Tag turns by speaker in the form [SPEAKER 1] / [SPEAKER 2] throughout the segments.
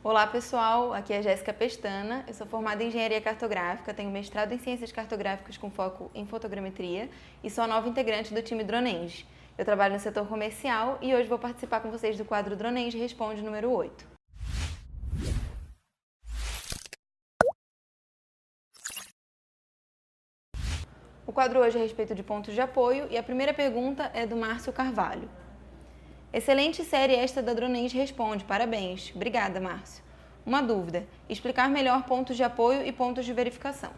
[SPEAKER 1] Olá pessoal, aqui é a Jéssica Pestana, eu sou formada em Engenharia Cartográfica, tenho mestrado em Ciências Cartográficas com foco em fotogrametria e sou a nova integrante do time Dronenge. Eu trabalho no setor comercial e hoje vou participar com vocês do quadro Dronenge Responde número 8. O quadro hoje é a respeito de pontos de apoio e a primeira pergunta é do Márcio Carvalho. Excelente série esta da Dronenge Responde, parabéns. Obrigada, Márcio. Uma dúvida, explicar melhor pontos de apoio e pontos de verificação.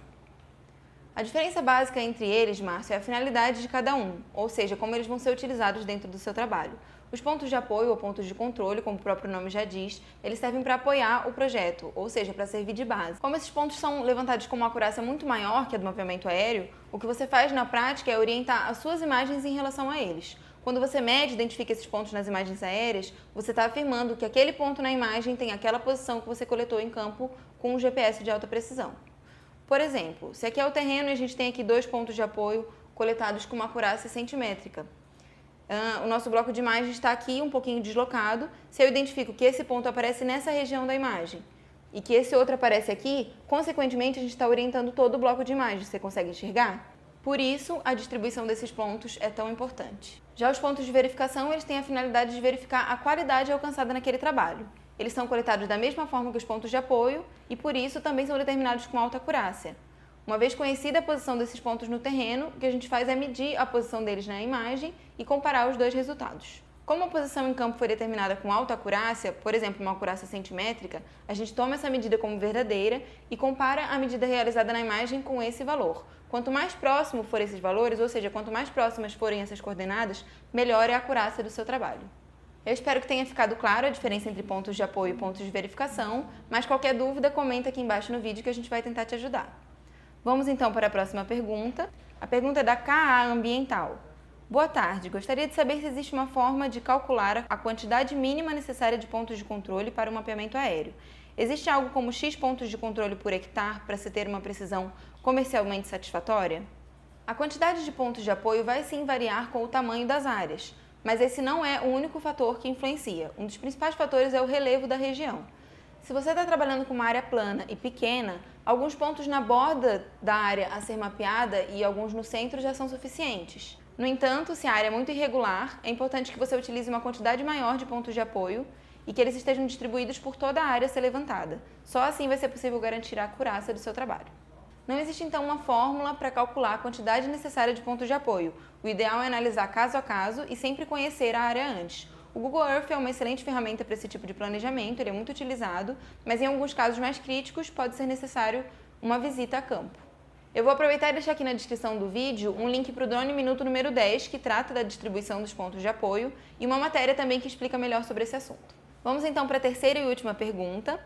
[SPEAKER 1] A diferença básica entre eles, Márcio, é a finalidade de cada um, ou seja, como eles vão ser utilizados dentro do seu trabalho. Os pontos de apoio ou pontos de controle, como o próprio nome já diz, eles servem para apoiar o projeto, ou seja, para servir de base. Como esses pontos são levantados com uma acurácia muito maior que a do mapeamento aéreo, o que você faz na prática é orientar as suas imagens em relação a eles. Quando você mede e identifica esses pontos nas imagens aéreas, você está afirmando que aquele ponto na imagem tem aquela posição que você coletou em campo com um GPS de alta precisão. Por exemplo, se aqui é o terreno e a gente tem aqui 2 pontos de apoio coletados com uma acurácia centimétrica. O nosso bloco de imagem está aqui um pouquinho deslocado. Se eu identifico que esse ponto aparece nessa região da imagem e que esse outro aparece aqui, consequentemente a gente está orientando todo o bloco de imagem. Você consegue enxergar? Por isso, a distribuição desses pontos é tão importante. Já os pontos de verificação, eles têm a finalidade de verificar a qualidade alcançada naquele trabalho. Eles são coletados da mesma forma que os pontos de apoio e, por isso, também são determinados com alta acurácia. Uma vez conhecida a posição desses pontos no terreno, o que a gente faz é medir a posição deles na imagem e comparar os dois resultados. Como a posição em campo foi determinada com alta acurácia, por exemplo, uma acurácia centimétrica, a gente toma essa medida como verdadeira e compara a medida realizada na imagem com esse valor. Quanto mais próximo forem esses valores, ou seja, quanto mais próximas forem essas coordenadas, melhor é a acurácia do seu trabalho. Eu espero que tenha ficado claro a diferença entre pontos de apoio e pontos de verificação, mas qualquer dúvida, comenta aqui embaixo no vídeo que a gente vai tentar te ajudar. Vamos então para a próxima pergunta. A pergunta é da KA Ambiental. Boa tarde, gostaria de saber se existe uma forma de calcular a quantidade mínima necessária de pontos de controle para o mapeamento aéreo. Existe algo como X pontos de controle por hectare para se ter uma precisão comercialmente satisfatória? A quantidade de pontos de apoio vai sim variar com o tamanho das áreas, mas esse não é o único fator que influencia. Um dos principais fatores é o relevo da região. Se você está trabalhando com uma área plana e pequena, alguns pontos na borda da área a ser mapeada e alguns no centro já são suficientes. No entanto, se a área é muito irregular, é importante que você utilize uma quantidade maior de pontos de apoio e que eles estejam distribuídos por toda a área a ser levantada. Só assim vai ser possível garantir a acurácia do seu trabalho. Não existe então uma fórmula para calcular a quantidade necessária de pontos de apoio. O ideal é analisar caso a caso e sempre conhecer a área antes. O Google Earth é uma excelente ferramenta para esse tipo de planejamento, ele é muito utilizado, mas em alguns casos mais críticos pode ser necessário uma visita a campo. Eu vou aproveitar e deixar aqui na descrição do vídeo um link para o Drone Minuto número 10, que trata da distribuição dos pontos de apoio, e uma matéria também que explica melhor sobre esse assunto. Vamos então para a terceira e última pergunta.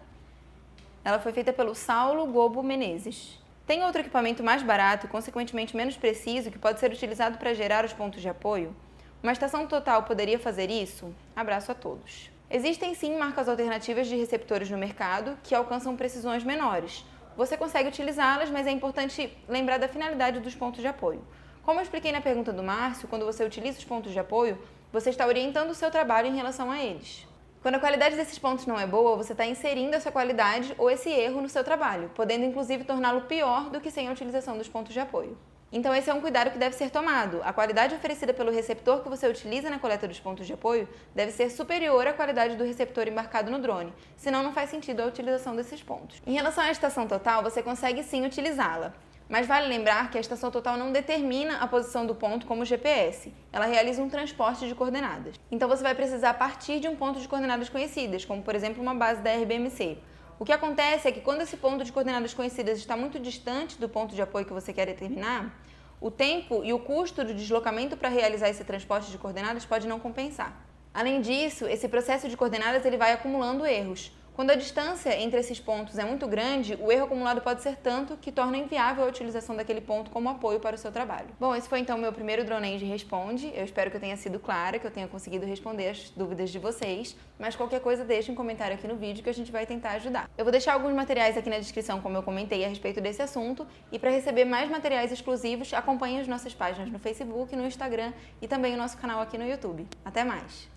[SPEAKER 1] Ela foi feita pelo Saulo Gobo Menezes. Tem outro equipamento mais barato e, consequentemente, menos preciso que pode ser utilizado para gerar os pontos de apoio? Uma estação total poderia fazer isso? Abraço a todos. Existem sim marcas alternativas de receptores no mercado que alcançam precisões menores. Você consegue utilizá-las, mas é importante lembrar da finalidade dos pontos de apoio. Como eu expliquei na pergunta do Márcio, quando você utiliza os pontos de apoio, você está orientando o seu trabalho em relação a eles. Quando a qualidade desses pontos não é boa, você está inserindo essa qualidade ou esse erro no seu trabalho, podendo inclusive torná-lo pior do que sem a utilização dos pontos de apoio. Então esse é um cuidado que deve ser tomado. A qualidade oferecida pelo receptor que você utiliza na coleta dos pontos de apoio deve ser superior à qualidade do receptor embarcado no drone, senão não faz sentido a utilização desses pontos. Em relação à estação total, você consegue sim utilizá-la. Mas vale lembrar que a estação total não determina a posição do ponto como GPS. Ela realiza um transporte de coordenadas. Então você vai precisar partir de um ponto de coordenadas conhecidas, como por exemplo uma base da RBMC. O que acontece é que quando esse ponto de coordenadas conhecidas está muito distante do ponto de apoio que você quer determinar, o tempo e o custo do deslocamento para realizar esse transporte de coordenadas pode não compensar. Além disso, esse processo de coordenadas ele vai acumulando erros. Quando a distância entre esses pontos é muito grande, o erro acumulado pode ser tanto que torna inviável a utilização daquele ponto como apoio para o seu trabalho. Bom, esse foi então o meu primeiro Dronenge Responde. Eu espero que eu tenha sido clara, que eu tenha conseguido responder as dúvidas de vocês, mas qualquer coisa deixe um comentário aqui no vídeo que a gente vai tentar ajudar. Eu vou deixar alguns materiais aqui na descrição, como eu comentei, a respeito desse assunto, e para receber mais materiais exclusivos, acompanhe as nossas páginas no Facebook, no Instagram e também o nosso canal aqui no YouTube. Até mais!